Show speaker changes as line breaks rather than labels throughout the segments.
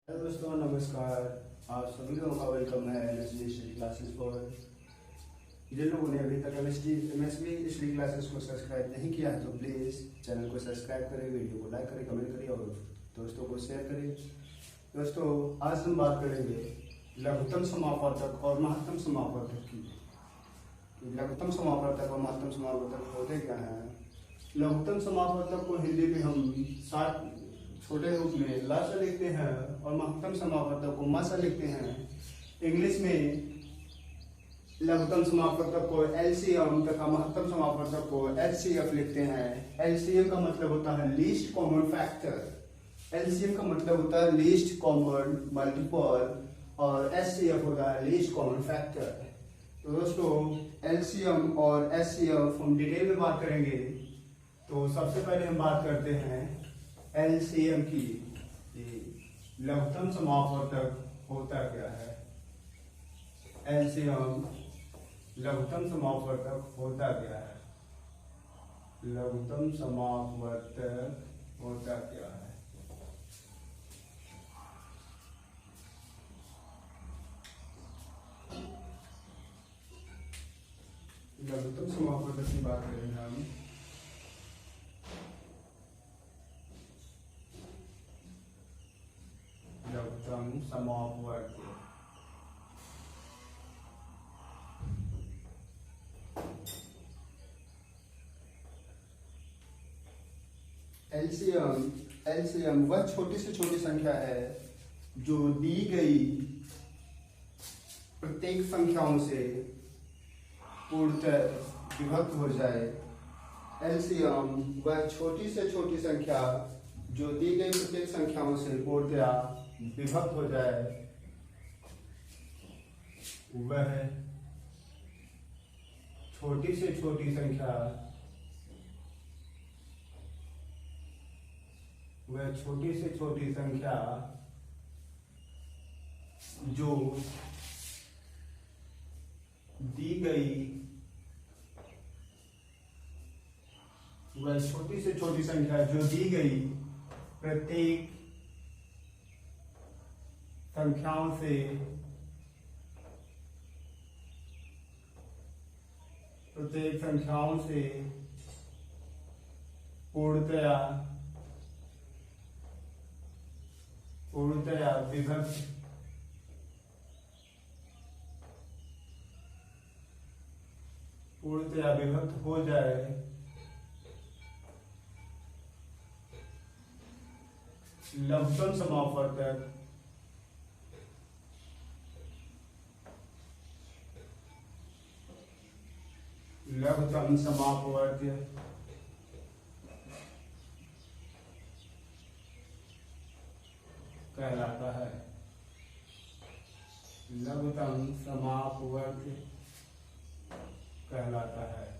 Hello दोस्तों, नमस्कार। आप सभी लोगों का वेलकम है एमएसबी स्टडी क्लासेस पर। जिन लोगों ने अभी तक एमएसबी स्टडी क्लासेस को सब्सक्राइब नहीं किया है तो प्लीज़ चैनल को सब्सक्राइब करें, वीडियो को लाइक करें, कमेंट करें और दोस्तों को शेयर करें। दोस्तों, आज हम बात करेंगे लघुत्तम समापवर्तक और महत्तम समापवर्तक की। लघुत्तम समापवर्तक और महत्तम समापवर्तक होते क्या हैं? लघुत्तम समापवर्तक को हिंदी में हम 60 छोटे रूप में ला से लिखते हैं और महत्तम समापवर्तक को म से लिखते हैं। इंग्लिश में लघुत्तम समापवर्तक को एलसीएम तथा महत्तम समापवर्तक को एचसीएफ लिखते हैं। एलसीएम का मतलब होता है लीस्ट कॉमन फैक्टर। एलसीएम का मतलब होता है लीस्ट कॉमन मल्टीपल और एचसीएफ होता है लीस्ट कॉमन फैक्टर। तो दोस्तों, एलसीएम और एचसीएफ हम डिटेल में बात करेंगे। तो सबसे पहले हम बात करते हैं एलसीएम की। लघुत्तम समापवर्तक होता क्या है? एलसीएम लघुत्तम समापवर्तक होता क्या है? लघुत्तम समापवर्तक होता क्या है? लघुत्तम समापवर्तक की बात करेंगे हम। लघुत्तम समापवर्तक एलसीएम वह छोटी से छोटी संख्या है जो दी गई प्रत्येक संख्याओं से पूर्णतः विभक्त हो जाए। एलसीएम वह छोटी से छोटी संख्या जो दी गई प्रत्येक संख्याओं से पूर्णतः विभक्त हो जाए। वह छोटी से छोटी संख्या जो दी गई प्रत्येक संख्याओं से पूर्णतया विभक्त हो जाए। लघुत्तम समापवर्तक कहलाता है। लघुत्तम समापवर्तक कहलाता है।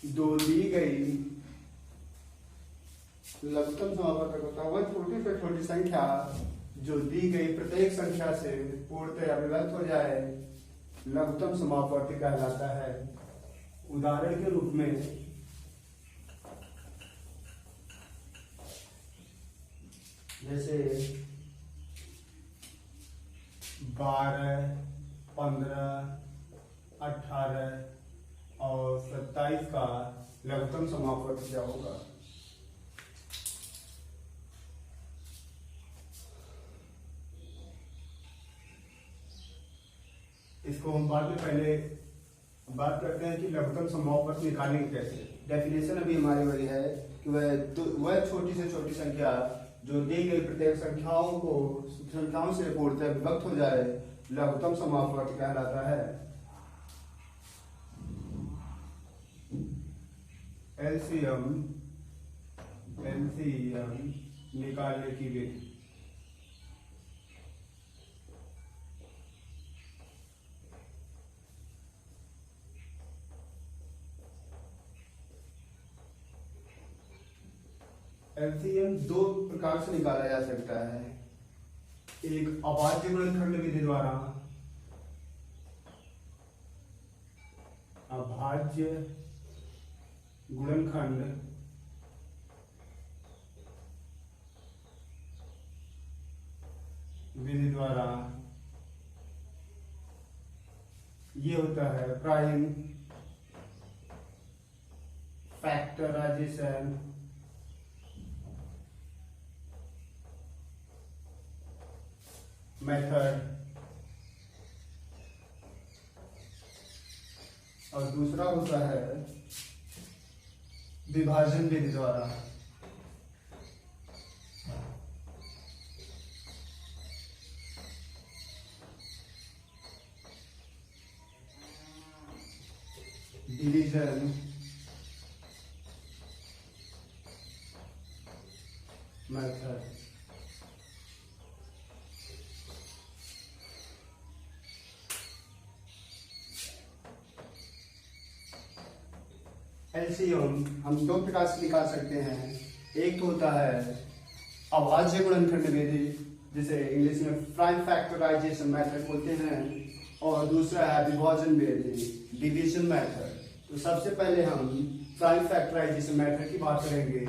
जो दी गई लघुत्तम समापवर्तक होता है वह छोटी से छोटी संख्या जो दी गई प्रत्येक संख्या से पूर्णतः विभक्त हो जाए। लघुत्तम समापवर्तक कहलाता है। उदाहरण के रूप में जैसे 12, 15, 18 और 27 का लघुत्तम समापवर्तक क्या होगा? इसको हम बाद में पहले बात करते हैं कि लघुत्तम समापवर्तक निकालेंगे कैसे। डेफिनेशन अभी हमारी वही है कि वह छोटी से छोटी संख्या जो दी गई प्रत्येक संख्याओं से पूर्णतः विभक्त हो जाए लघुत्तम समापवर्तक कहलाता है। एलसीएम निकालने की विधि। एलसीएम दो प्रकार से निकाला जा सकता है। एक अभाज्य गुणनखंड विधि द्वारा अभाज्य गुणनखंड विधि द्वारा ये होता है प्राइम फैक्टराइजेशन मेथड, और दूसरा होता है विभाजन विधि द्वारा। Division method. एलसीएम हम दो प्रकार से निकाल सकते हैं। एक तो होता है अभाज्य गुणनखंड विधि, जिसे इंग्लिश में प्राइम फैक्टराइजेशन मेथड बोलते हैं, और दूसरा है विभाजन विधि, डिवीजन मेथड। तो सबसे पहले हम प्राइम फैक्टराइजेशन मेथड की बात करेंगे,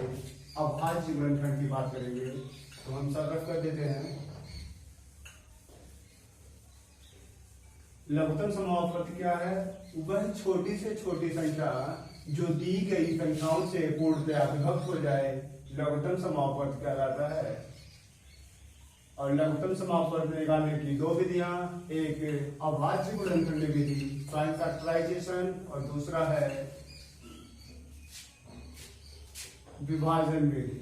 अभाज्य गुणनखंड की बात करेंगे। तो हम सब रख कर देते हैं। लघुत्तम समापवर्त क्या है? वह छोटी से छोटी संख्या जो दी गई संख्याओं से पूर्णतया विभक्त हो जाए, लघुत्तम समापवर्त कहलाता है। और लघुत्तम समापवर्त निकालने की दो विधियां, एक अभाज्य गुणनखंड विधि प्राइम फैक्टराइजेशन, और दूसरा है विभाजन विधि।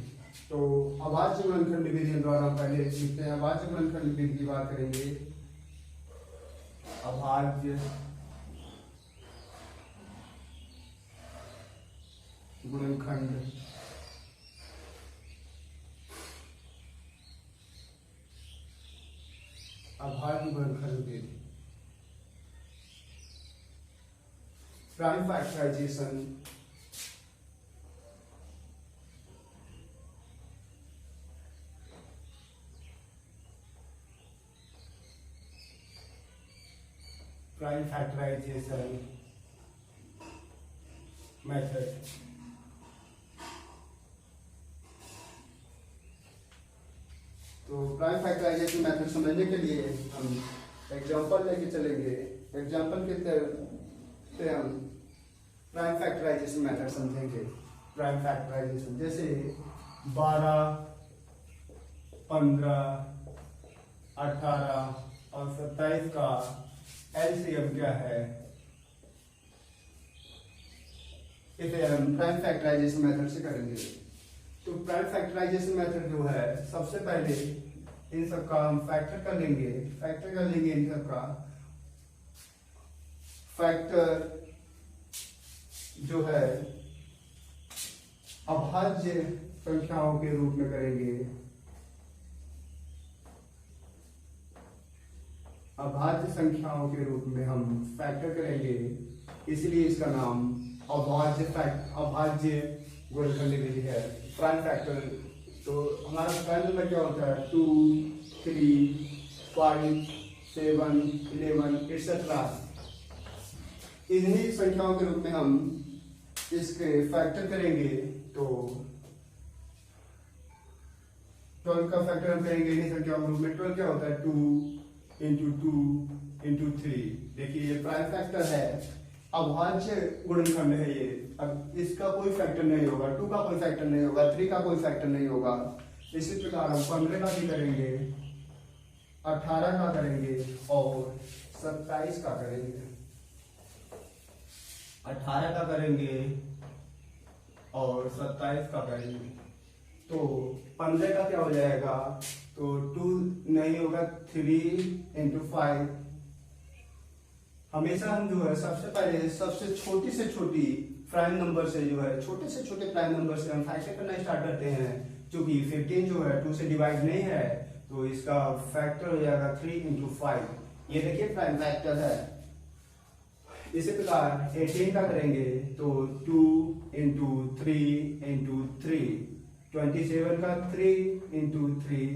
तो अभाज्य गुणनखंड विधि द्वारा हम पहले सीखते हैं। अभाज्य गुणनखंड विधि की बात करेंगे। अभाज्य गुणनखंड अभाज्य गुणनखंड विधि प्राइम फैक्टराइजेशन मेथड। तो प्राइम फैक्टराइजेशन मेथड समझने के लिए हम एग्जांपल लेके चलेंगे। एग्जांपल के तौर पे हम प्राइम फैक्टराइजेशन मेथड समझेंगे। प्राइम फैक्टराइजेशन जैसे 12, 15, 18 और 27 का एलसीएम क्या है, इसे हम प्राइम फैक्टराइजेशन मेथड से करेंगे। तो प्राइम फैक्टराइजेशन मेथड जो है, सबसे पहले इन सबका हम फैक्टर कर लेंगे इन सबका। फैक्टर जो है अभाज्य संख्याओं के रूप में करेंगे। अभाज्य संख्याओं के रूप में हम फैक्टर करेंगे, इसलिए इसका नाम अभाज्य गुणनखंड विधि है, प्राइम फैक्टर। तो हमारा प्राइम नंबर क्या होता है? 2, 3, 5, 7, 11 एक्सेट्रा। इन्हीं संख्याओं के रूप में हम इसके फैक्टर करेंगे। तो 12 का फैक्टर हम करेंगे इन्हीं संख्याओं के रूप में। 12 क्या होता है? 2 इंटू 2 इंटू 3। देखिए ये प्राइम फैक्टर है, अभाज्य गुणनखंड है ये। अब इसका कोई फैक्टर नहीं होगा, 2 का कोई फैक्टर नहीं होगा, 3 का कोई फैक्टर नहीं होगा। इसी प्रकार हम 15 का भी करेंगे, 18 का करेंगे और 27 का करेंगे। 18 का करेंगे और 27 का करेंगे। तो 15 का क्या हो जाएगा? तो 2 नहीं होगा, 3 इंटू 5। हमेशा हम जो है सबसे पहले सबसे छोटी से छोटी प्राइम नंबर से जो है, छोटे से छोटे प्राइम नंबर से हम फैक्टर करना स्टार्ट करते हैं। क्योंकि 15 जो है 2 से डिवाइड नहीं है, तो इसका फैक्टर हो जाएगा 3 इंटू 5। ये देखिए प्राइम फैक्टर है। इसी प्रकार 18 का करेंगे तो 2 इंटू 3 इंटू 3। 27 का 3 इंटू 3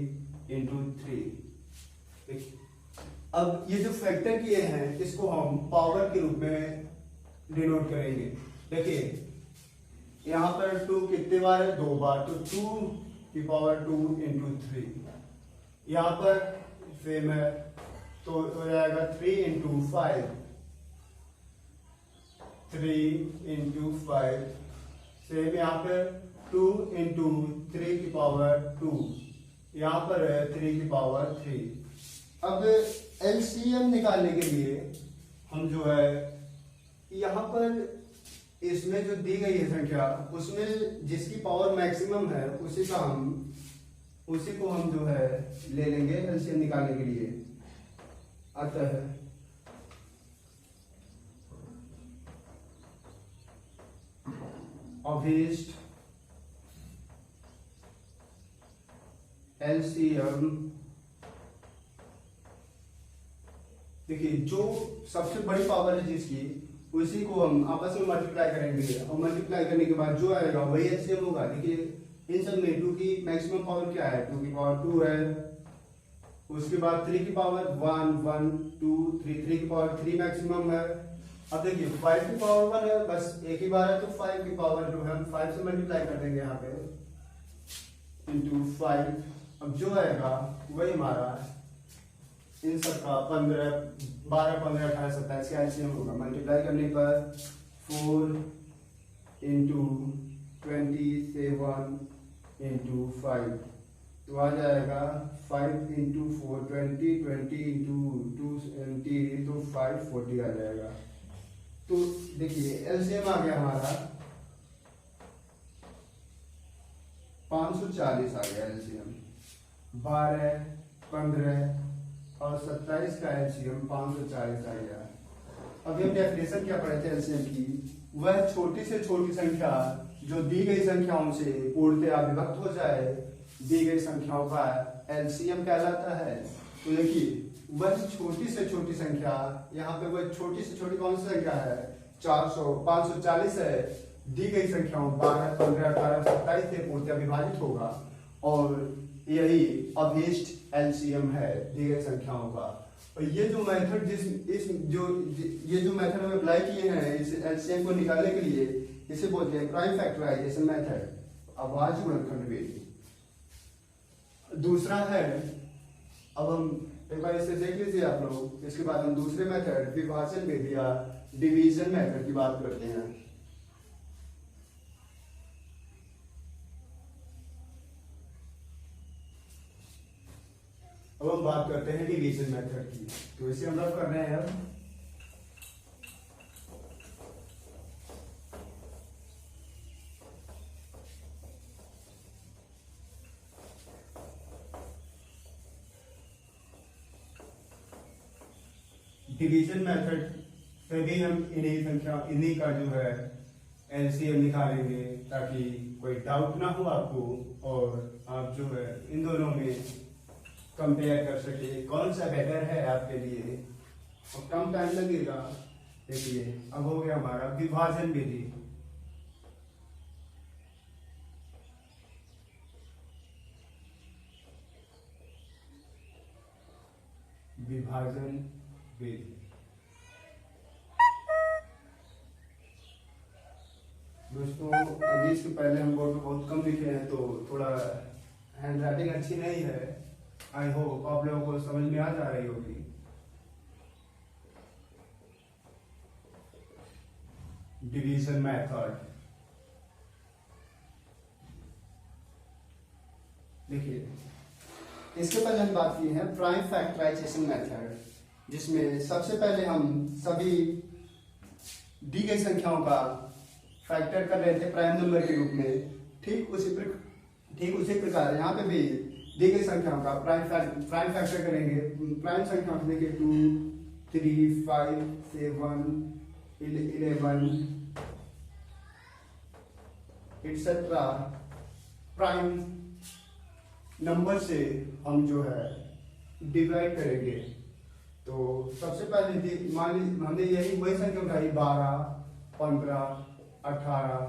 इंटू 3। अब ये जो फैक्टर किए हैं, इसको हम पावर के रूप में डिनोट करेंगे। देखिए यहाँ पर 2 कितने बार है, 2 बार, तो 2 into 3। यहाँ पर सेम है तो हो जाएगा 3 into 5, 3 into 5। सेम यहाँ पर 2 into 3⁻², यहाँ पर है 3⁻3। अब एलसीएम निकालने के लिए हम जो है यहाँ पर इसमें जो दी गई है संख्या, उसमें जिसकी पावर मैक्सिमम है उसी को हम जो है ले लेंगे एलसीएम निकालने के लिए। अतः अभीष्ट एलसीएम, देखिए जो सबसे बड़ी पावर है जिसकी, उसी को हम आपस में मल्टीप्लाई करेंगे और मल्टीप्लाई करने के बाद जो आएगा वही एलसीएम होगा। देखिए इन सब में 2 की मैक्सिमम पावर क्या है, 2 की पावर 2 है, उसके बाद 3 की पावर 1, 1, 2, 3, 3 की पावर 3 मैक्सिमम है। अब देखिए 5 की पावर 1 है, बस एक ही बार है, तो 5 की पावर जो है हम 5 से मल्टीप्लाई कर देंगे यहाँ पे इंटू 5। अब जो आएगा वही हमारा इन सब का 12, 15, 18, 27 का एलसीएम होगा। मल्टीप्लाई करने पर 4 into 27 into 5 तो आ जाएगा 5 into 4 20, 20 into 2 20, तो 540 आ जाएगा। तो देखिए एलसीएम आ गया हमारा 540 आ गया एलसीएम। 12, 15 और 27 का एलसीएम 540 आ गया। अभी हम डेफिनेशन क्या पढ़े थे एलसीएम की, वह छोटी से छोटी संख्या जो दी गई संख्याओं से पूर्णतया विभक्त हो जाए, दी गई संख्याओं का एलसीएम कहलाता है। तो देखिए वह छोटी से छोटी संख्या, यहाँ पे वह छोटी से छोटी कौन सी संख्या है, 540 है। दी गई संख्याओं 12, 15, 18, 27 से पूर्णतया विभाजित होगा और यही अभीष्ट एलसीएम है दी गई संख्याओं का। और ये जो मेथड ये जो मेथड हम अप्लाई किए हैं इस एलसीएम को निकालने के लिए, इसे बोलते हैं प्राइम फैक्टराइजेशन मेथड, आवाज गुणनखंड विधि। दूसरा है, अब हम एक बार इसे देख लीजिए आप लोग, इसके बाद हम दूसरे मेथड विभाजन विधि या डिवीजन मेथड की बात करते हैं। अब हम बात करते हैं डिवीजन मेथड की, तो इसे हम लोग कर रहे हैं अब। डिवीजन मेथड से भी हम इन्हीं का जो है एलसीएम निकालेंगे, ताकि कोई डाउट ना हो आपको और आप जो है इन दोनों में कंपेयर कर सके कौन सा बेटर है आपके लिए और कम टाइम लगेगा। देखिए अब हो गया हमारा विभाजन विधि। विभाजन विधि दोस्तों, अभी इसके पहले हम बोर्ड पे बहुत कम लिखे हैं तो थोड़ा हैंड राइटिंग अच्छी नहीं है। आई होप आप लोगों को समझ में आ जा रही होगी। डिवीजन मेथड, देखिए इसके पहले हम बात की है प्राइम फैक्टराइजेशन मेथड, जिसमें सबसे पहले हम सभी दी गई संख्याओं का फैक्टर कर रहे थे प्राइम नंबर के रूप में। ठीक उसी प्रकार यहाँ पे भी दी गई संख्याओं का प्राइम फैक्टर करेंगे। प्राइम संख्याओं के 2, 3, 5, 7, 11 एक्सेट्रा प्राइम नंबर से हम जो है डिवाइड करेंगे। तो सबसे पहले मान लीजिए हमने यही वही संख्या उठाई 12, 15, 18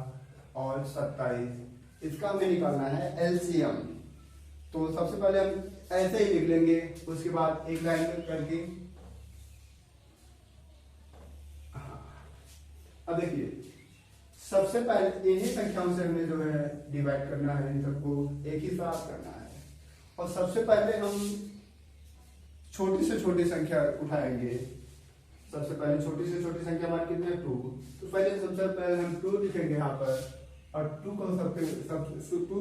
और 27। इसका हमें निकालना है एलसीएम। तो सबसे पहले हम ऐसे ही लिख लेंगे, उसके बाद एक लाइन में करके। अब देखिए, सबसे पहले इन्हीं संख्याओं से हमें जो है डिवाइड करना है, इन सबको एक ही साथ करना है। और सबसे पहले हम छोटी से छोटी संख्या उठाएंगे। सबसे पहले छोटी से छोटी संख्या हमारी कितनी है, 2। तो पहले सबसे पहले हम 2 लिखेंगे यहाँ पर, और 2 को टू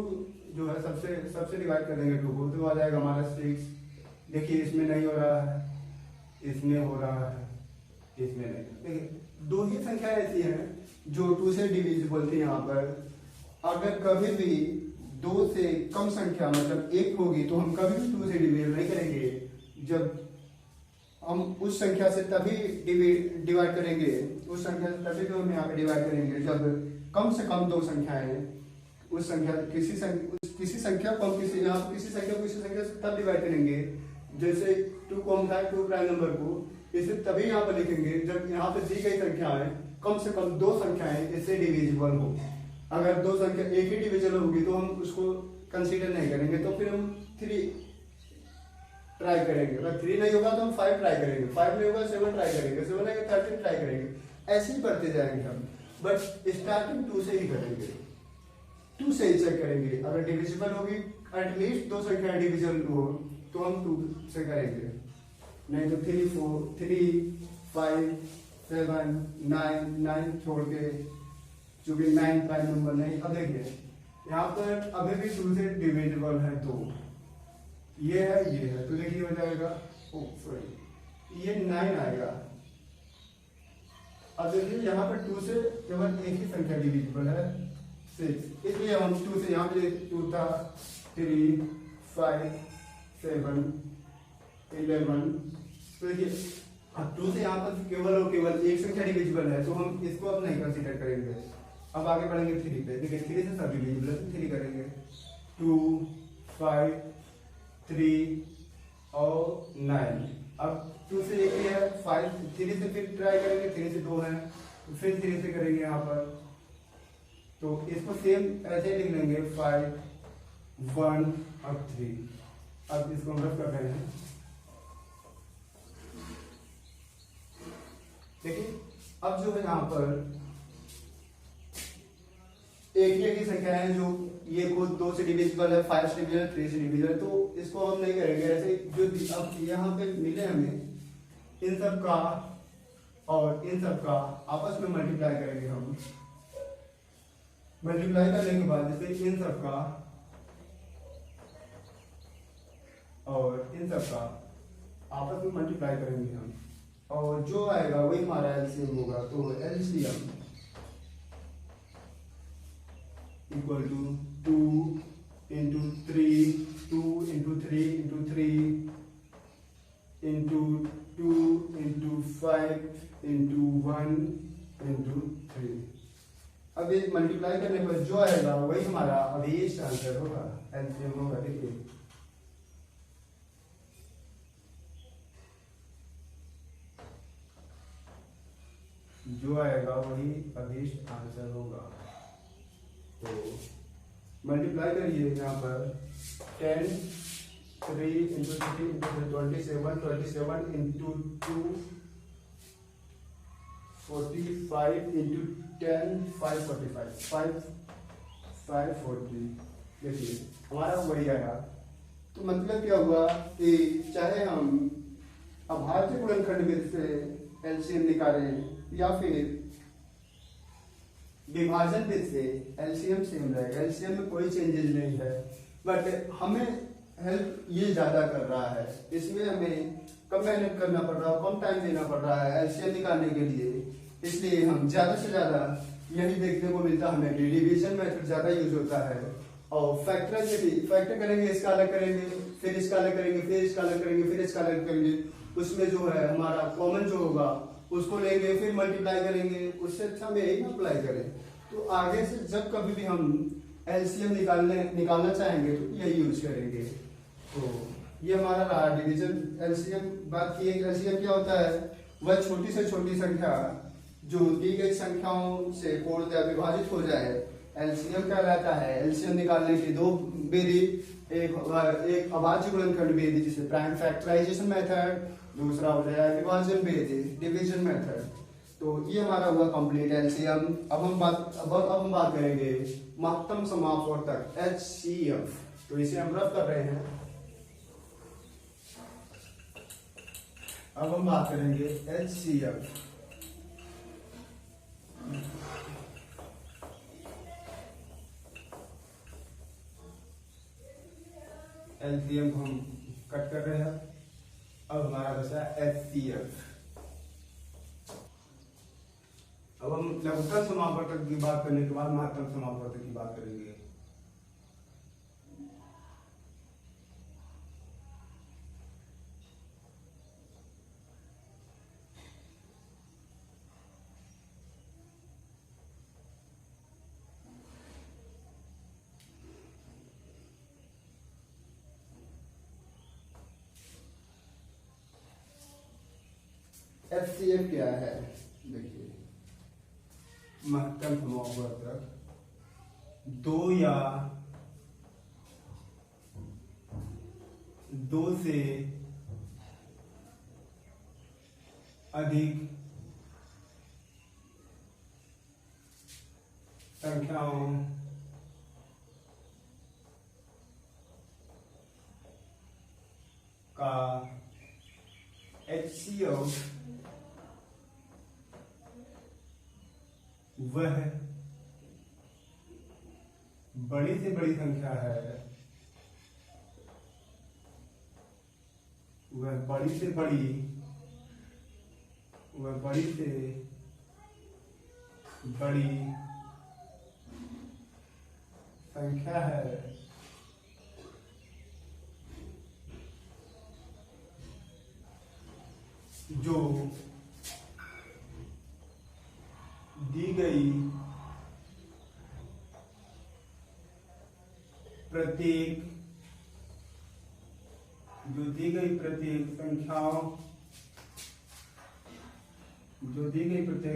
जो है सबसे डिवाइड कर देंगे 2 को, तो आ जाएगा हमारा 6। देखिए इसमें नहीं हो रहा है, इसमें हो रहा है, इसमें नहीं। देखिए 2 ही संख्या ऐसी है जो 2 से डिविजिबल थी। यहाँ पर अगर कभी भी 2 से कम संख्या मतलब 1 होगी तो हम कभी भी 2 से डिवाइड नहीं करेंगे। जब हम उस संख्या से तभी डिवाइड करेंगे, उस संख्या से तभी तो हम यहाँ पे डिवाइड करेंगे जब कम से कम 2 संख्याएं उस संख्या किसी संख्या को हम किसी संख्या को किसी संख्या से तब डिवाइड करेंगे। जैसे 2 को हम उठाए 2 प्राइम नंबर को, इसे तभी यहाँ पर लिखेंगे जब यहाँ पे दी गई संख्याएं कम से कम 2 संख्याएं इससे डिविजिबल हो। अगर 2 संख्या एक ही डिविजिबल होगी तो हम उसको कंसीडर नहीं करेंगे, तो फिर हम 3 ट्राई करेंगे। अगर 3 नहीं होगा तो हम 5 ट्राई करेंगे, 5 नहीं होगा 7 ट्राई करेंगे, 7 नहीं होगा 13 ट्राई करेंगे। ऐसे ही बढ़ते जाएंगे हम, बट स्टार्टिंग 2 से ही करेंगे, 2 से ही चेक करेंगे। अगर डिविजिबल होगी एटलीस्ट 2 संख्या डिविजिबल हो तो हम 2 से करेंगे, नहीं तो 3, 4, 3, 5, 7, 9 छोड़ के, चूंकि 9 प्राइम नंबर नहीं। अब देखिए यहाँ पर अभी भी 2 से डिविजिबल है, तो ये है, तो देखिए हो जाएगा, ये 9 आएगा। अब देखिए यहाँ पर 2 से केवल एक ही संख्या डिविजिबल है, 6, इसलिए हम 2 से यहाँ पे 2 था, 3, 5, 7, 11। तो देखिए अब 2 से यहाँ पर केवल और केवल एक संख्या डिविजिबल है, तो हम इसको अब नहीं कंसीडर करेंगे। अब आगे बढ़ेंगे 3 पे। देखिए 3 से सब डिविजिबल है, 3 करेंगे, 2, 5, 3 और 9। अब 2 से एक ही है, 5, 3 से फिर ट्राई करेंगे, 3 से 2 है, तो फिर 3 से करेंगे यहाँ पर। तो इसको सेम ऐसे लिख लेंगे, 5, 1 और 3। अब इसको हम रफ कर रहे हैं। देखिए अब जो है यहाँ पर एक ही संख्या है जो ये को 2 से डिविजिबल है, 5 से डिविजिबल, 3 से डिविजिबल, तो इसको हम नहीं करेंगे। ऐसे जो अब यहाँ पे मिले हमें इन सब का और इन सब का आपस में मल्टीप्लाई करेंगे हम। मल्टीप्लाई करने के बाद जैसे इन सब का और इन सब का आपस में मल्टीप्लाई करेंगे हम, और जो आएगा वही हमारा एलसीएम होगा। तो LCM equal to 2 into 3, 2 into 3 into 3 into 2 into 5 into 1 into 3। अब ये मल्टीप्लाई करने पर जो आएगा वही हमारा अभीष्ट आंसर होगा, एलसीएम होगा। देखिए जो आएगा वही अभीष्ट आंसर होगा। तो मल्टीप्लाई करिए यहाँ पर 10, 3 इंटू 3 इंटू 27 इंटू 2 45 इंटू 10 545 540। देखिए हमारा वही आया। तो मतलब क्या हुआ कि चाहे हम अभाज्य गुणनखंड विधि से एलसीएम निकालें या फिर विभाजन विधि से, एलसीएम सेम रहेगा, एलसीएम में कोई चेंजेस नहीं है, बट हमें हेल्प ये ज्यादा कर रहा है। इसमें हमें कम मेहनत करना पड़ रहा है, कम टाइम देना पड़ रहा है एलसीएम निकालने के लिए, इसलिए हम ज्यादा से ज्यादा यही देखने को मिलता है हमें कि डिवीजन मेथड ज्यादा यूज होता है। और फैक्टर करेंगे, इसका अलग करेंगे, फिर इसका अलग करेंगे, फिर इसका अलग करेंगे, फिर इसका अलग करेंगे, उसमें जो है हमारा कॉमन जो होगा उसको लेंगे, फिर मल्टीप्लाई करेंगे। उससे अच्छा हम यही अप्लाई करें। तो आगे से जब कभी भी हम एलसीएम निकालना चाहेंगे तो यही यूज करेंगे। तो ये हमारा रहा डिवीजन। एलसीएम बात की, एलसीएम क्या होता है, वह छोटी से छोटी संख्या जो दी गई संख्याओं से पूर्णतः विभाजित हो जाए, एलसीएम कहलाता है। एलसीएम निकालने की 2 विधि, एक अभाज्य गुणनखंड विधि जिसे प्राइम फैक्टराइजेशन मेथड, दूसरा हो जाएगा विभाजन विधि डिवीजन मेथड। तो ये हमारा हुआ कंप्लीट एलसीएम। अब हम बात करेंगे महत्तम समापवर्तक HCF। तो इसे हम रफ कर रहे हैं। अब हम बात करेंगे HCF। एलसीएम को हम कट कर रहे हैं। अब हमारा बचा HCF। अब हम लघुत्तम समापवर्तक की बात करने के बाद महत्तम समापवर्तक की बात करेंगे। HCF क्या है? देखिए, महत्तम समापवर्तक दो या दो से अधिक संख्याओं का HCF वह बड़ी से बड़ी संख्या है, वह बड़ी से बड़ी संख्या है जो दी गई प्रत्येक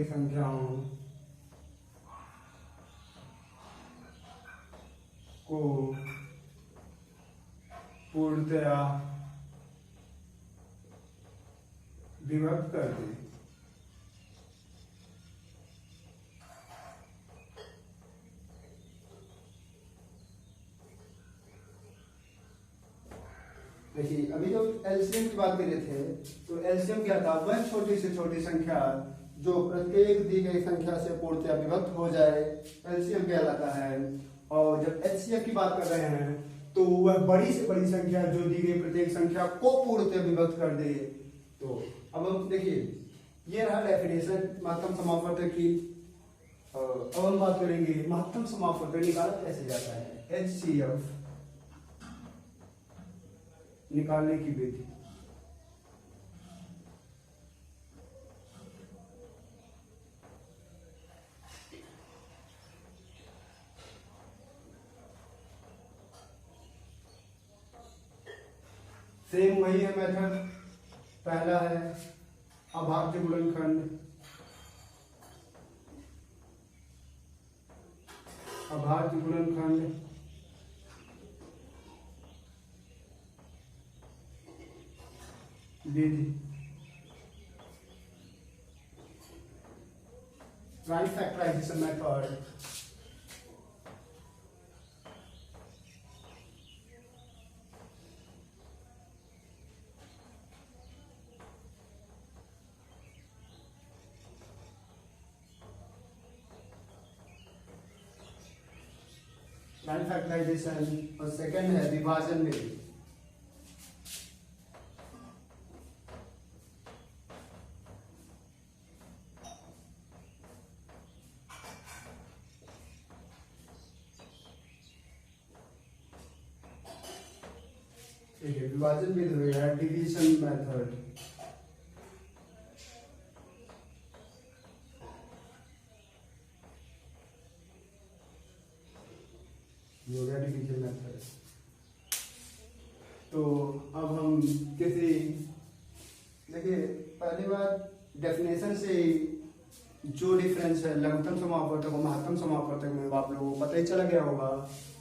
संख्याओं को पूर्णतया विभक्त कर दे। देखिए, अभी जो एलसीएम की बात कर रहे थे, तो एलसीएम क्या था? वह छोटी से छोटी संख्या जो प्रत्येक दी गई संख्या से पूर्णतया विभक्त हो जाए, एलसीएम कहलाता है। और जब एचसीएफ की बात कर रहे हैं तो वह बड़ी से बड़ी संख्या जो दी गई प्रत्येक संख्या को पूर्णतया विभक्त कर दे। तो अब हम देखिए, ये रहा डेफिनेशन महत्तम समापवर्तक की। अब हम बात करेंगे महत्तम समापवर्तक निकाला कैसे जाता है, HCF निकालने की विधि। सेम वही है मेथड। पहला है अभाज्य गुणनखंड, विधि, right factorization method. Right factorization और सेकंड है विभाजन विधि। ठीक है, विभाजन विधि हो गया, डिवीजन मेथड। ये हो गया डिवीजन मेथड। तो अब हम किसी, देखिए पहली बात डेफिनेशन से जो डिफरेंस है लघुत्तम समापवर्तक और महत्तम समापवर्तक में आप लोगों को पता ही चला गया होगा,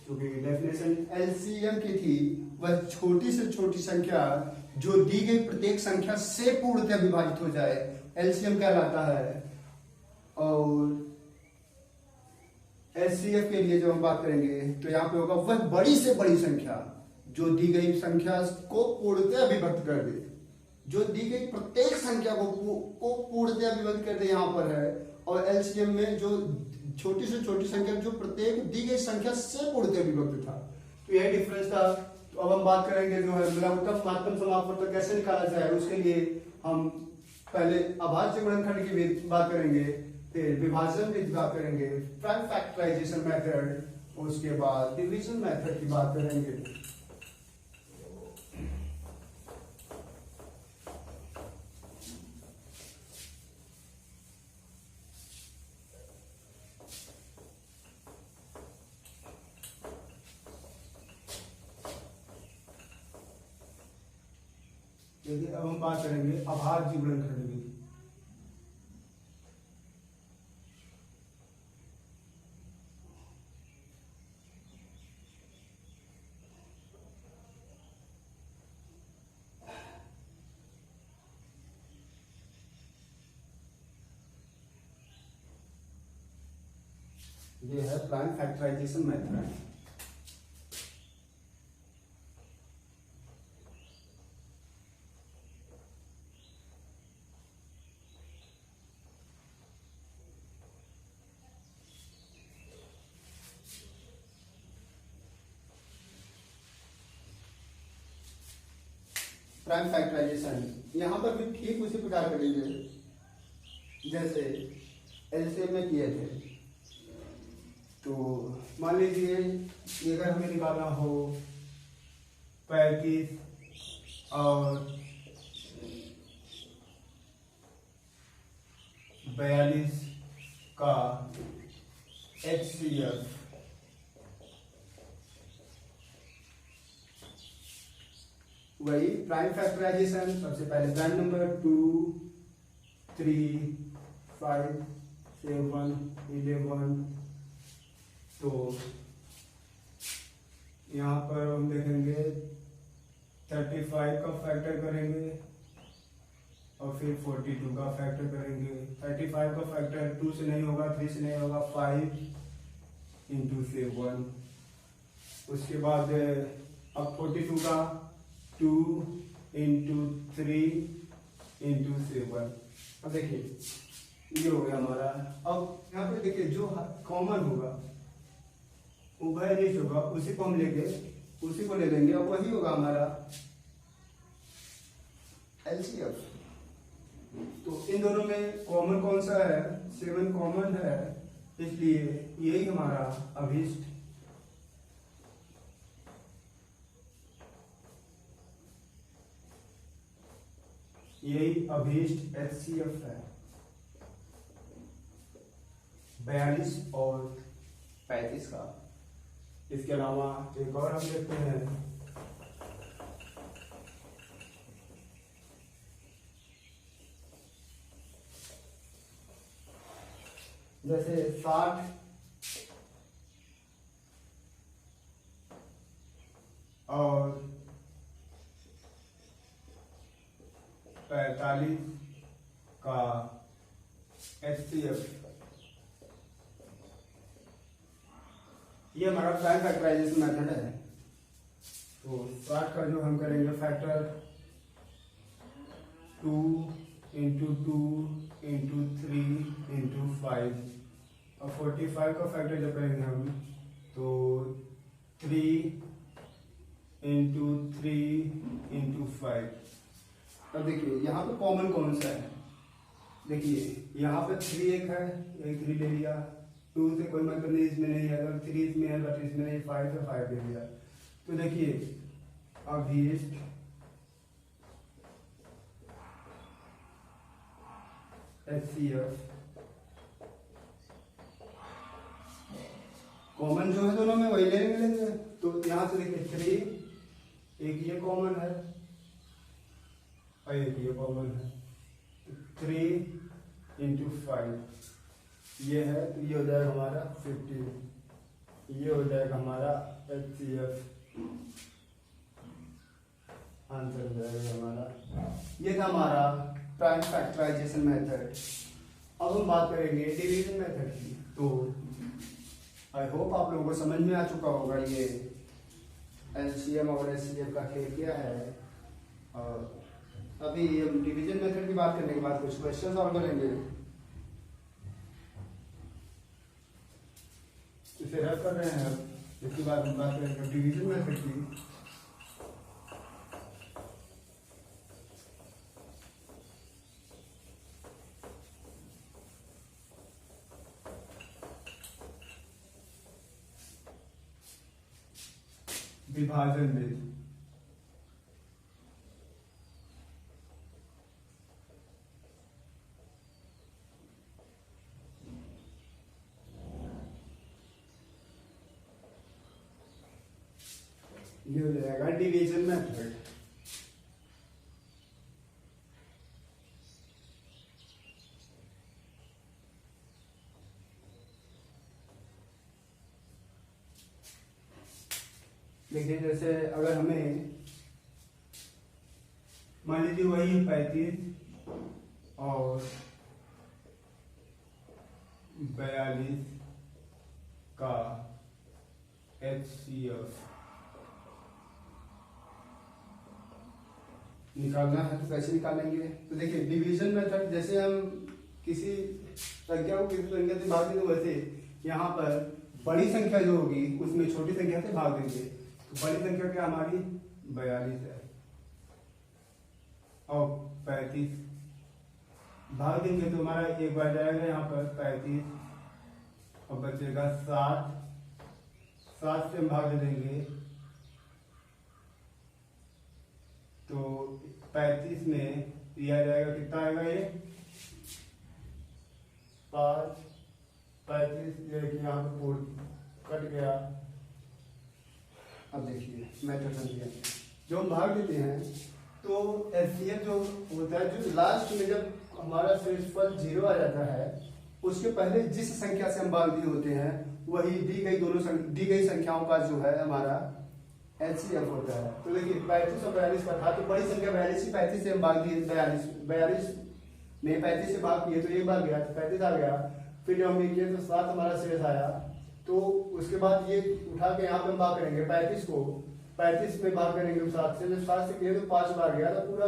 क्योंकि डेफिनेशन एलसीएम की थी, वह छोटी से छोटी संख्या जो दी गई प्रत्येक संख्या से पूर्णतः विभाजित हो जाए, एलसीएम कहलाता है। और एचसीएफ के लिए जब हम बात करेंगे तो यहाँ पे होगा वह बड़ी से बड़ी संख्या जो दी गई संख्या को पूर्णतया विभक्त कर दे, जो दी गई प्रत्येक संख्या को पूर्णतया विभक्त कर दे यहाँ पर है। और एलसीएम में जो छोटी से छोटी संख्या जो प्रत्येक दी गई संख्या से पूर्णतया विभक्त था, तो यह डिफरेंस था। तो अब हम बात करेंगे जो है लघुत्तम महत्तम समापवर्तक कैसे निकाला जाए, उसके लिए हम पहले अभाज्य गुणनखंड की बात करेंगे, फिर विभाजन विधि बात करेंगे, प्राइम फैक्टराइजेशन मेथड, उसके बाद डिवीजन मेथड की बात करेंगे। देखिए अब हम बात करेंगे अभाज्य गुणनखंड विधि। ये है prime factorisation method. Prime factorisation यहाँ पर भी ठीक उसी प्रकार करेंगे जैसे एलसीएम में किए थे। तो मान लीजिए अगर हमें निकालना हो 35 और 42 का HCF, वही प्राइम फैक्टराइजेशन। सबसे पहले प्राइम नंबर 2, 3, 5, 7, 11। तो यहाँ पर हम देखेंगे 35 का फैक्टर करेंगे और फिर 42 का फैक्टर करेंगे। 35 का फैक्टर 2 से नहीं होगा, 3 से नहीं होगा, 5 इंटू 7। उसके बाद अब 42 का 2 इंटू 3 इंटू 7। अब देखिए ये हो गया हमारा। अब यहाँ पे देखिए जो कॉमन होगा उभयनिष्ठ होगा, उसी को हम उसी को ले लेंगे और वही होगा हमारा एलसीएफ। तो इन दोनों में कॉमन कौन सा है? 7 कॉमन है, इसलिए यही हमारा अभीष्ट एचसीएफ है। 42 और 35 का। इसके अलावा एक और हम देखते हैं, जैसे 60 और 45 का HCF। ये हमारा प्राइम फैक्टराइजेशन मेथड है। तो 60 का जो हम करेंगे फैक्टर 2 इंटू 2 इंटू 3 इंटू 5, और 45 का फैक्टर जब करेंगे हम तो 3 इंटू 3 इंटू 5। अब देखिए यहाँ पे कॉमन कौन सा है? देखिए यहाँ पे 3 एक है, एक 3 ले लिया, 2 से कोई मतलब नहीं इसमें नहीं है, अगर 3 इसमें है बट इसमें नहीं, 5 से 5 ले लिया। तो देखिए अभीष्ट HCF कॉमन जो है दोनों में वही लेंगे। तो यहाँ से देखिए 3, एक ये कॉमन है और एक ये कॉमन है, 3 इंटू 5 ये है, तो ये हो जाएगा हमारा 15, ये हो जाएगा हमारा HCF, आंसर हो जाएगा हमारा। ये था हमारा प्राइम फैक्टराइजेशन मेथड। अब हम बात करेंगे डिवीजन मेथड की। तो आई होप आप लोगों को समझ में आ चुका होगा ये एलसीएम और एचसीएफ का खेल क्या है। और अभी हम डिवीजन मेथड की बात करने के बाद कुछ क्वेश्चन सॉल्व करेंगे। इसे रख कर रहे हैं अब, इसके बाद हम बात करेंगे डिवीजन मेथड की। विभाजन में ये हो जाएगा डिवीजन मेथड। देखिए जैसे अगर हमें मान लीजिए वही 35 और 42 का HCF निकालना है तो कैसे निकालेंगे। तो देखिए डिवीजन मेथड, जैसे हम किसी संख्या को किसी संख्या से भाग देंगे वैसे यहाँ पर बड़ी संख्या जो होगी उसमें छोटी संख्या से भाग देंगे। तो बड़ी संख्या क्या हमारी 42 है और 35 भाग देंगे तो हमारा एक बार जाएगा यहाँ पर 35 और बचेगा 7 से हम भाग दे देंगे तो 35 में दिया जाएगा कितना आएगा ये 5 35 यहाँ पे पूर्ण कट गया। अब देखिए मेथड समझिए, जो हम भाग देते हैं तो एचसीएफ जो होता है, जो लास्ट में जब हमारा शेषफल 0 आ जाता है उसके पहले जिस संख्या से हम भाग दिए होते हैं वही दी गई संख्याओं का जो है हमारा एचसीएफ होता है। तो देखिए 35 और 42 का था तो बड़ी संख्या 42 ही 35 से हम भाग दिए 42 में 35 से भाग किए तो एक बार गया तो 35 आ गया। फिर जब हम ये किए तो 7 हमारा शेष आया। तो उसके बाद ये उठा के यहाँ पे हम भाग करेंगे 35 को 35 में भाग करेंगे 7 से, जब 7 से किए तो 5 बार गया तो पूरा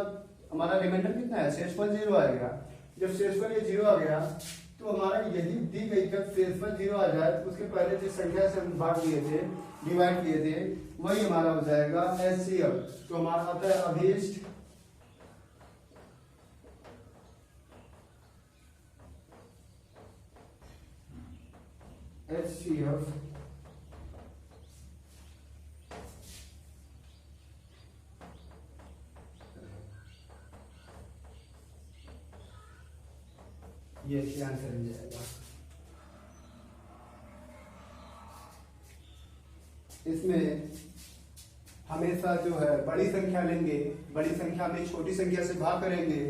हमारा रिमाइंडर कितना है, शेषफल 0 आ गया। जब शेषफल ये 0 आ गया तो हमारा यही दी गई, जब शेषफल 0 आ जाए तो उसके पहले जिस संख्या से हम भाग दिए थे डिवाइड किए थे वही हमारा हो जाएगा एचसीएफ। तो हमारा आता है अभीष्ट HCF ये आंसर मिल जाएगा। इसमें हमेशा जो है बड़ी संख्या लेंगे, बड़ी संख्या में छोटी संख्या से भाग करेंगे,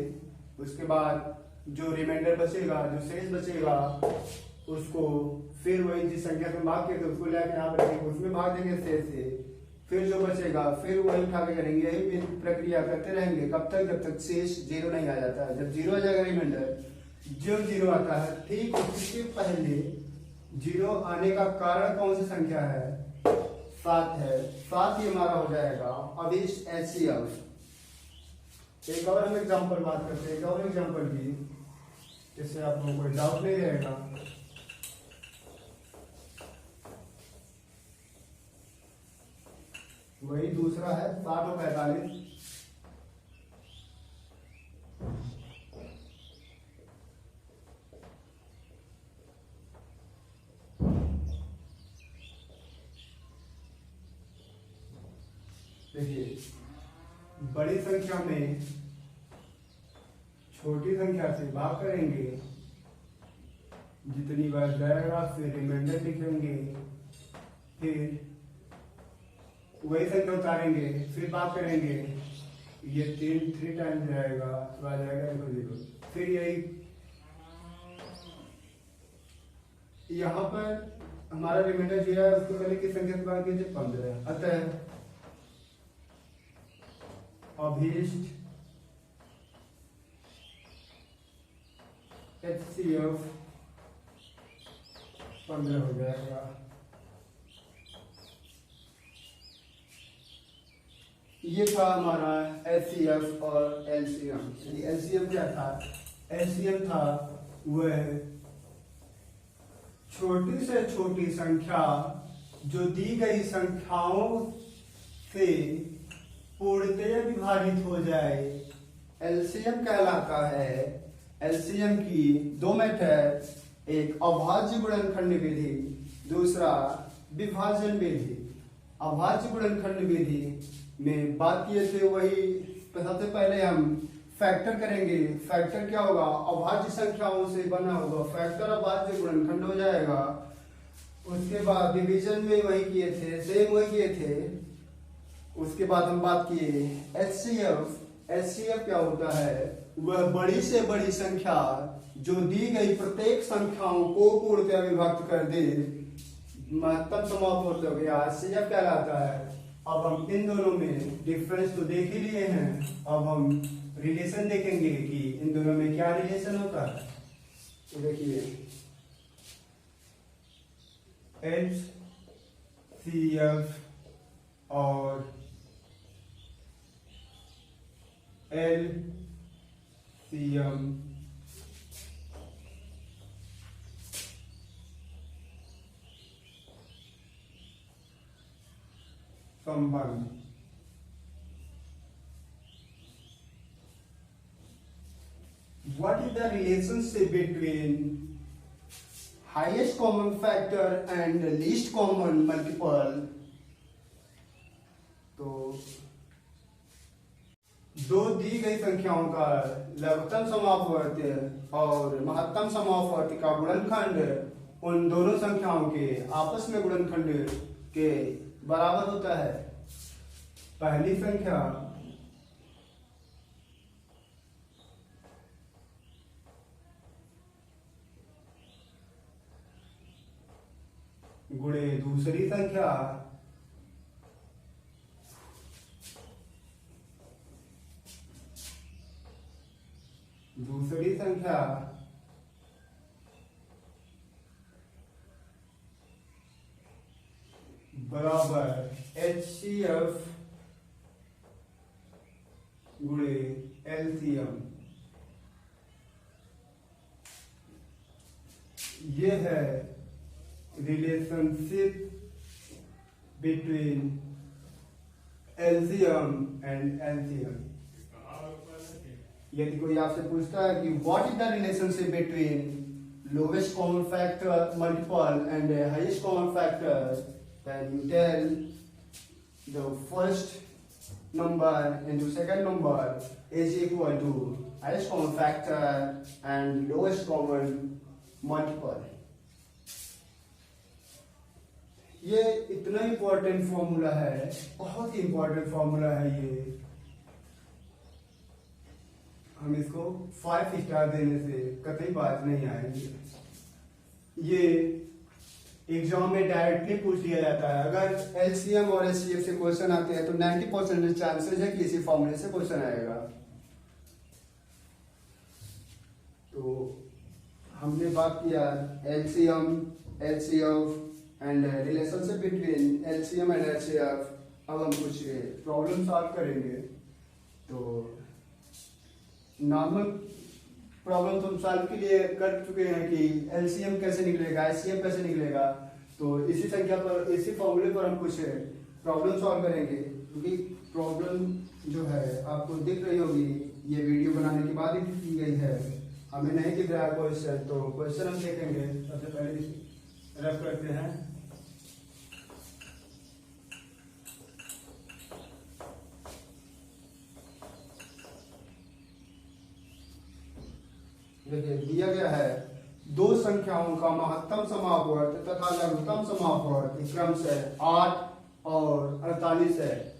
उसके बाद जो रिमाइंडर बचेगा, जो शेष बचेगा उसको फिर वही जिस संख्या से भाग के थे उसको लेकर यहाँ पर रखेंगे, उसमें भाग देंगे शेष से, फिर जो बचेगा फिर वही उठा के करेंगे। यही प्रक्रिया करते रहेंगे कब तक, जब तक शेष 0 नहीं आ जाता है। जब 0 आ जाएगा रिमाइंडर, जब 0 आता है ठीक उसके पहले 0 आने का कारण कौन सी संख्या है, 7 है। 7 ही हमारा हो जाएगा अभीष्ट एचसीएफ। एक और हम एग्जाम्पल बात करते हैं, एक और एग्जाम्पल की, इससे आप लोगों को कोई डाउट नहीं रहेगा। वही दूसरा है 60 और 45। देखिए बड़ी संख्या में छोटी संख्या से भाग करेंगे, जितनी बार जाएगा फिर रिमाइंडर लिखेंगे, फिर वही संख्या उतारेंगे, फिर बात करेंगे, ये 3 टाइम जाएगा तो आ जाएगा 0। फिर यही यहाँ पर हमारा रिमाइंडर दिया है, उसको पहले किस संख्या से भाग कीजिए 15। अतः अभीष्ट HCF 15 हो जाएगा। ये था हमारा HCF और LCM। LCM क्या था? LCM था वह छोटी से छोटी संख्या जो दी गई संख्याओं से पूर्णतया विभाजित हो जाए। LCM कहलाता है। LCM की दो मेथड, एक अभाज्य गुणनखंड विधि, दूसरा विभाजन विधि। अभाज्य गुणनखंड विधि में बात किए थे वही, सबसे पहले हम फैक्टर करेंगे। फैक्टर क्या होगा? अभाज्य संख्याओं से बना होगा, फैक्टर अभाज्य गुणनखंड हो जाएगा। उसके बाद डिवीजन में वही किए थे, सेम वही किए थे। उसके बाद हम बात किए HCF। HCF क्या होता है? वह बड़ी से बड़ी संख्या जो दी गई प्रत्येक संख्याओं को पूर्णतया विभक्त कर दे, महत्तम समापवर्त हो गया, HCF कहलाता है। अब हम इन दोनों में डिफरेंस तो देख ही लिए हैं, अब हम रिलेशन देखेंगे कि इन दोनों में क्या रिलेशन होता है। तो देखिए HCF और LCM संबंध। What is the relationship between highest common factor and least common multiple? तो दो दी गई संख्याओं का लघुत्तम समापवर्त और महत्तम समापवर्त का गुणनखंड उन दोनों संख्याओं के आपस में गुणनखंड के बराबर होता है। पहली संख्या गुणे दूसरी संख्या बराबर HCF गुणे LCM। ये है relationship between LCM and LCM। यदि कोई आपसे पूछता है कि what is the relationship between lowest common factor multiple and highest common factor, then you tell the first number into second number is equal to highest common factor and lowest common multiple। ये इतना important formula है, बहुत ही important formula है ये। हम इसको 5 star देने से कतई बात नहीं आएगी। ये एग्जाम में डायरेक्टली पूछ लिया जाता है। अगर LCM और HCF से क्वेश्चन आते हैं तो 90% चांसेस है कि इसी फॉर्मूले से क्वेश्चन आएगा। तो हमने बात किया LCM, HCF and relationship between LCM and HCF। अब हम कुछ प्रॉब्लम सॉल्व करेंगे। तो नॉर्मल प्रॉब्लम तो हम सॉल्व के लिए कर चुके हैं कि LCM कैसे निकलेगा, HCF कैसे निकलेगा। तो इसी संख्या पर, इसी फॉर्मूले पर हम कुछ प्रॉब्लम सॉल्व करेंगे, क्योंकि प्रॉब्लम जो है आपको दिख रही होगी, ये वीडियो बनाने के बाद ही की गई है, हमें नहीं दिख रहा है क्वेश्चन। तो क्वेश्चन हम देखेंगे। सबसे पहले रफ करते हैं। देखिए दिया गया है दो संख्याओं का महत्तम समापवर्त तथा लघुत्तम समापवर्त क्रम से 8 और 48 है।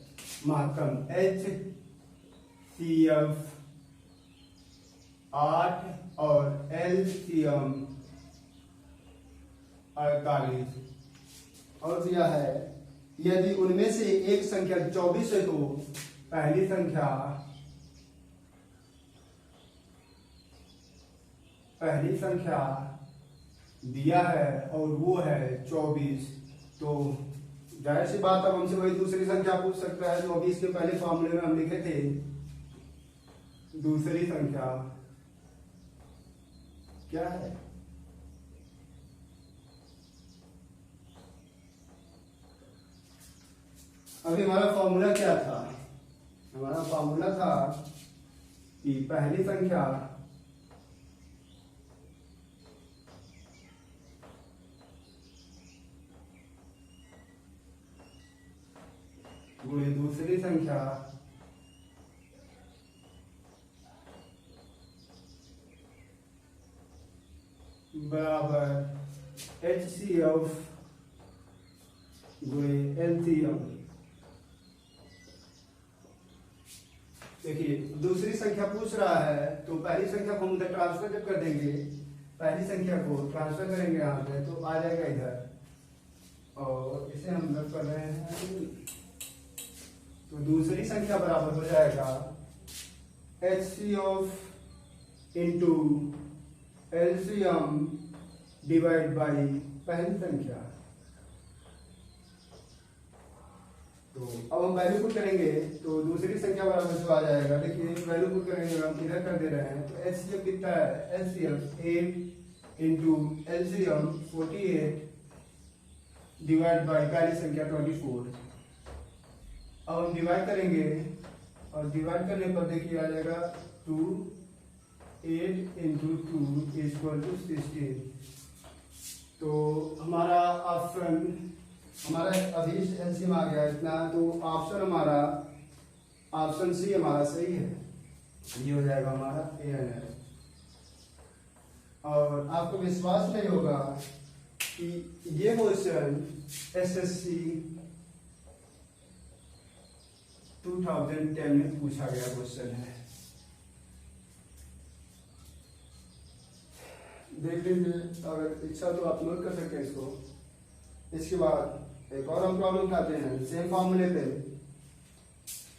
महत्तम HCF 8 और LCM 48। और दिया है यदि उनमें से एक संख्या 24 है तो पहली संख्या पहली संख्या दिया है और वो है 24, तो जाहिर सी बात अब हमसे वही दूसरी संख्या पूछ सकता है। 24 के पहले फॉर्मूले में हम लिखे थे दूसरी संख्या क्या है, अभी हमारा फॉर्मूला क्या था, हमारा फॉर्मूला था कि पहली संख्या गुणे दूसरी संख्या बराबर HCF गुणे LCM। देखिए दूसरी संख्या पूछ रहा है तो पहली संख्या को हम उधर ट्रांसफर जब कर देंगे, पहली संख्या को ट्रांसफर करेंगे यहाँ पे तो आ जाएगा इधर, और इसे हम रख कर रहे हैं तो दूसरी संख्या बराबर हो जाएगा HCF into LCM divide by पहली संख्या। तो अब हम वैल्यू पुट करेंगे तो दूसरी संख्या बराबर जो आ जाएगा, देखिए वैल्यू पुट करेंगे हम इधर कर दे रहे हैं तो HCF कितना है, HCF 8 into LCM 48 divide by पहली संख्या 24। अब हम डिवाइड करेंगे और डिवाइड करने पर देखिए आ जाएगा 2 8 इंटू 2 इक्वल टू 16। तो हमारा ऑप्शन, हमारा अभी एलसीएम आ गया इतना, तो ऑप्शन हमारा ऑप्शन सी हमारा सही है, ये हो जाएगा हमारा ANL। और आपको विश्वास नहीं होगा कि ये क्वेश्चन SSC 2010 में पूछा गया क्वेश्चन है, देख लीजिए, अगर इच्छा तो आप नोट कर सकते हैं इसको। इसके बाद एक और हम प्रॉब्लम उठाते हैं सेम फॉर्मूले पे,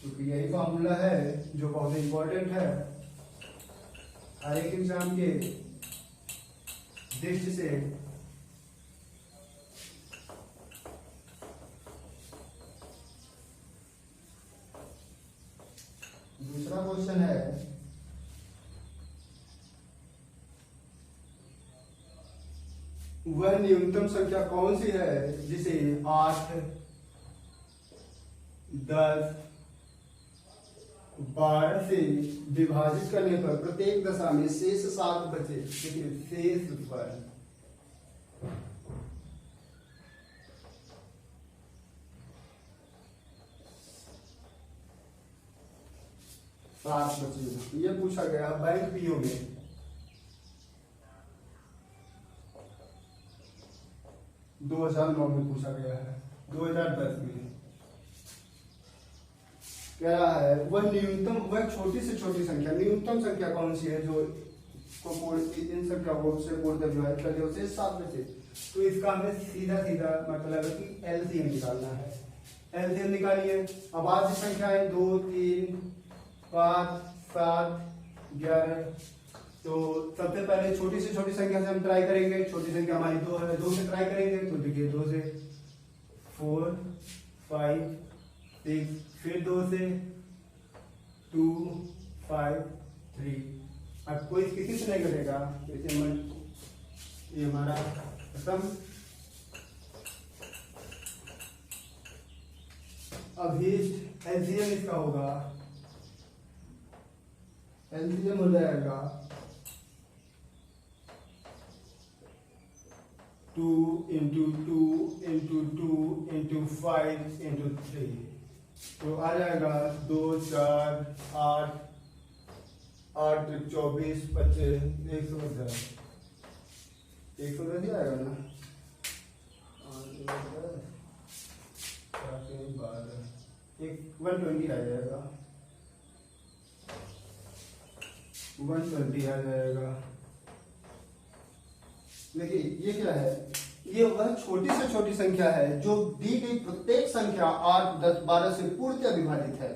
क्योंकि यही फॉर्मूला है जो बहुत इंपॉर्टेंट है हर एक एग्जाम के दृष्टि से। दूसरा क्वेश्चन है वह न्यूनतम संख्या कौन सी है जिसे 8, 10, 12 से विभाजित करने पर प्रत्येक दशा में शेष 7 बचे। देखिए शेष पर 7 बचे, ये पूछा गया बैंक पीओ में। दो 2009 में पूछा गया है, 2010 में कह रहा है वह न्यूनतम, वह छोटी से छोटी संख्या, न्यूनतम संख्या कौन सी है जो को इन संख्या को से विभाजित कर दे उसे 7 में से। तो इसका हमें सीधा सीधा मतलब है कि LCM निकालना है। LCM निकालिए। अब आज की संख्या है 2, 3, 5, 7, 11। तो सबसे पहले छोटी से छोटी संख्या से हम ट्राई करेंगे। छोटी संख्या हमारी 2 है, 2 से ट्राई करेंगे तो देखिए 2 से 4, 5, 6, फिर 2 से 2, 5, 3। अब कोई किसी से नहीं करेगा, ये हमारा सम। अभीष्ट LCM इसका होगा, LCM हो जाएगा 2 इंटू 2 इंटू 2 इंटू 5 इंटू 3। तो आ जाएगा 2, 4, 8, 8, 24, 25, 110। 110 ही आएगा ना, 120 आ जाएगा, 120 आ जाएगा। देखिए ये क्या है, ये वह छोटी से छोटी संख्या है जो दी गई प्रत्येक संख्या 8, 10, 12 से पूर्णतः विभाजित है।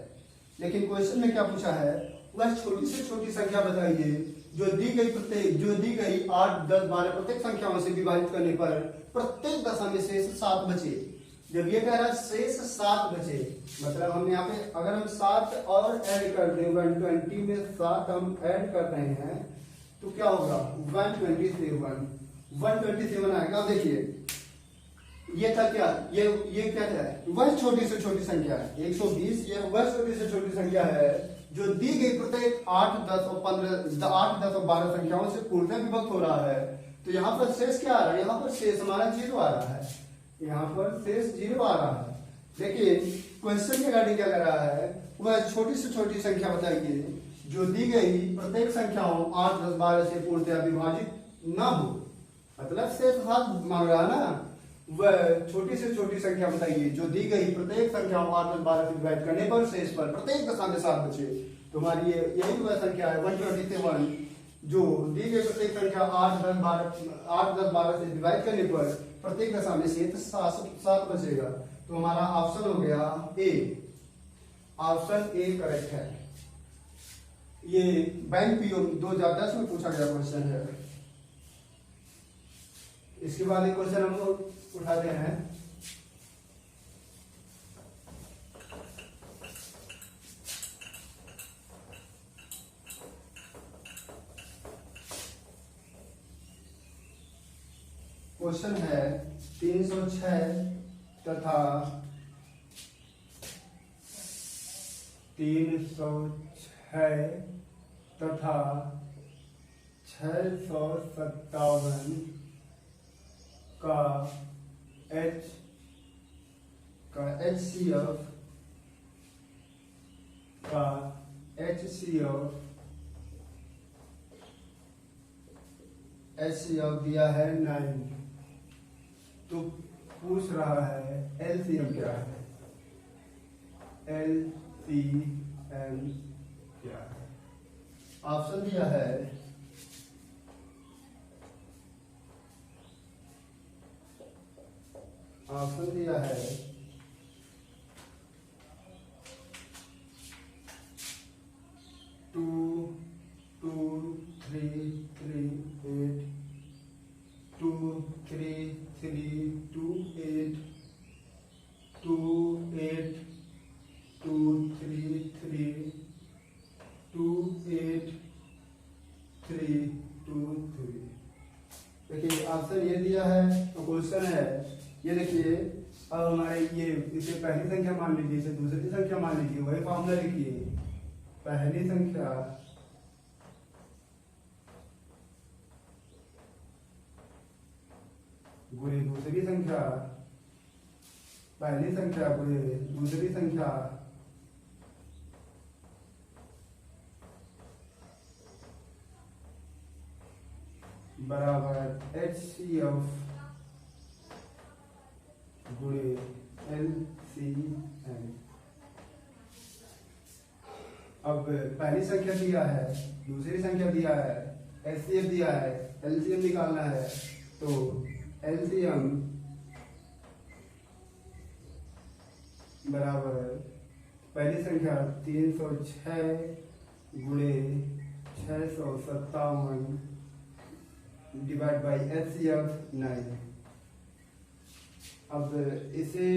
लेकिन क्वेश्चन में क्या पूछा है, वह छोटी से छोटी संख्या बताइए जो दी गई 8, 10, 12 प्रत्येक संख्याओं से विभाजित करने पर प्रत्येक दशा में शेष 7 बचे। जब ये कह रहा है शेष 7 बचे, मतलब हम यहाँ पे अगर हम 7 और ऐड कर दें, 120 में 7 हम ऐड कर रहे हैं तो क्या होगा 127 आएगा। अब देखिए ये था क्या, ये क्या था, वह छोटी से छोटी संख्या है 120, ये वह छोटी से छोटी संख्या है जो दी गई प्रत्येक 8, 10 और 12 संख्याओं से पूर्णतः विभक्त हो रहा है। तो यहाँ पर शेष क्या आ रहा है, यहाँ पर शेष हमारा 0 आ रहा है, यहाँ पर शेष 0 आ रहा है। देखिए क्वेश्चन के रिगार्डिंग क्या कर रहा है, वह छोटी से छोटी संख्या बताइए जो दी गई प्रत्येक संख्याओं 8, 10, 12 से पूर्णतः विभाजित ना हो, मतलब शेष 7 मांग रहा ना। वह छोटी से छोटी संख्या बताइए जो दी गई प्रत्येक संख्याओं 8, 10, 12 से विभाजित करने पर शेष पर प्रत्येक दशा में 7 बचे। तो हमारी यही वह संख्या है 127, जो दी गई प्रत्येक संख्या 8, 10, 12 से विभाजित करने पर प्रत्येक दशा में शेष 7 बचेगा। तो हमारा ऑप्शन हो गया ए, ऑप्शन ए करेक्ट है। ये बैंक पीओ 2010 में पूछा गया क्वेश्चन है। इसके बाद एक क्वेश्चन हम लोग उठाते हैं, क्वेश्चन है 306 तथा 657 का HCF दिया है 9। तो पूछ रहा है LCM क्या है, LCM क्या है। ऑप्शन दिया है 2, 2, 3, 3, 8, 2, 3, 3, 2, 8, 2, 8, 2, 3, 3, 2, 8, 3, 2, 3। देखिए ऑप्शन ये दिया है। तो क्वेश्चन है ये, देखिए अब हमारे ये इसे पहली संख्या मान लीजिए, इसे दूसरी संख्या मान लीजिए, वही फॉर्मूला लिखिए, पहली संख्या गुणे दूसरी संख्या, पहली संख्या गुणे दूसरी संख्या बराबर HCF गुणे LCM। अब पहली संख्या दिया है, दूसरी संख्या दिया है, HCF दिया है, LCM निकालना है। तो LCM बराबर पहली संख्या 306 गुणे 657 डिवाइड बाई HCF 9। अब इसे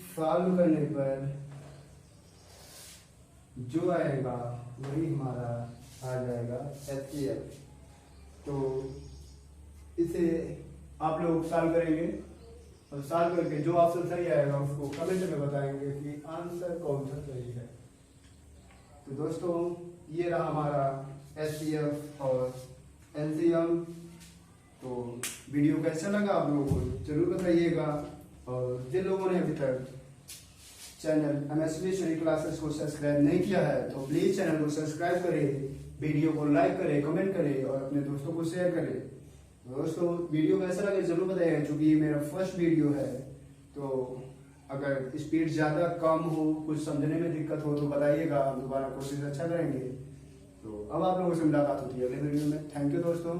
सॉल्व करने पर जो आएगा वही हमारा आ जाएगा HCF। तो इसे आप लोग सॉल्व करेंगे और सॉल्व करके जो ऑप्शन सही आएगा उसको कमेंट में बताएंगे कि आंसर कौन सा सही है। तो दोस्तों ये रहा हमारा HCF और LCM। तो वीडियो कैसा लगा आप लोगों को जरूर बताइएगा, और जिन लोगों ने अभी तक चैनल MSV स्टडी क्लासेस को सब्सक्राइब नहीं किया है तो प्लीज चैनल को सब्सक्राइब करें, वीडियो को लाइक करें, कमेंट करें और अपने दोस्तों को शेयर करें। दोस्तों वीडियो कैसा लगे जरूर बताइएगा, क्योंकि ये मेरा फर्स्ट वीडियो है। तो अगर स्पीड ज़्यादा कम हो, कुछ समझने में दिक्कत हो तो बताइएगा, हम दोबारा कोशिश अच्छा करेंगे। तो अब आप लोगों से मुलाकात होती है अगले वीडियो में। थैंक यू दोस्तों।